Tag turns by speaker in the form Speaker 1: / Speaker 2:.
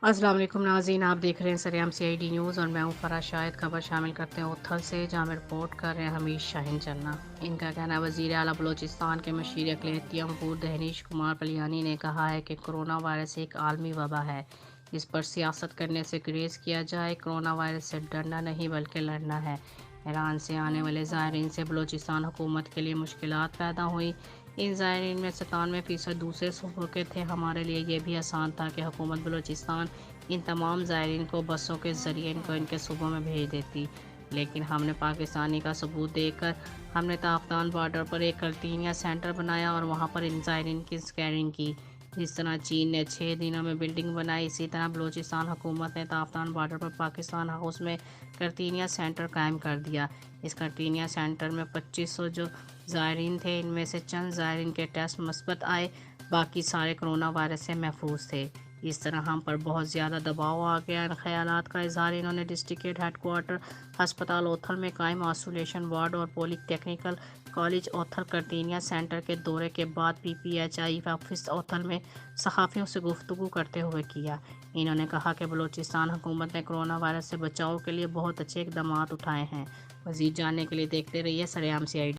Speaker 1: السلام علیکم ناظرین، آپ دیکھ رہے ہیں سریام CID نیوز اور میں ہوں فرا شاہد۔ خبر شامل کرتے ہیں اتھل سے، جہاں میں رپورٹ کر رہے ہیں حمید شاہین چلنا۔ ان کا کہنا ہے وزیر اعلیٰ بلوچستان کے مشیر اقلیتی امور دہنیش کمار پلیانی نے کہا ہے کہ کورونا وائرس ایک عالمی وبا ہے، اس پر سیاست کرنے سے گریز کیا جائے۔ کورونا وائرس سے ڈرنا نہیں بلکہ لڑنا ہے۔ ایران سے آنے والے زائرین سے بلوچستان حکومت کے لیے مشکلات پیدا ہوئیں۔ ان زائرین میں 97% دوسرے صوبوں کے تھے۔ ہمارے لیے یہ بھی آسان تھا کہ حکومت بلوچستان ان تمام زائرین کو بسوں کے ذریعے ان کے صوبوں میں بھیج دیتی، لیکن ہم نے پاکستانی کا ثبوت دے کر ہم نے تافتان بارڈر پر ایک قرنطینہ سینٹر بنایا اور وہاں پر ان زائرین کی اسکریننگ کی۔ جس طرح چین نے 6 دنوں میں بلڈنگ بنائی، اسی طرح بلوچستان حکومت نے تافتان بارڈر پر پاکستان ہاؤس میں قرنطینہ سینٹر قائم کر دیا۔ اس قرنطینہ سینٹر میں 2500 جو زائرین تھے، ان میں سے چند زائرین کے ٹیسٹ مثبت آئے، باقی سارے کورونا وائرس سے محفوظ تھے۔ اس طرح ہم پر بہت زیادہ دباؤ آ گیا۔ ان خیالات کا اظہار انہوں نے ڈسٹرکٹ ہیڈ کوارٹر ہسپتال اوتھل میں قائم آئسولیشن وارڈ اور پولی ٹیکنیکل کالج اوتھل قرنطینہ سینٹر کے دورے کے بعد PPHI آفس اوتھل میں صحافیوں سے گفتگو کرتے ہوئے کیا۔ انہوں نے کہا کہ بلوچستان حکومت نے کورونا وائرس سے بچاؤ کے لیے بہت اچھے اقدامات اٹھائے ہیں۔ مزید جاننے کے لیے دیکھتے رہیے سریام CID۔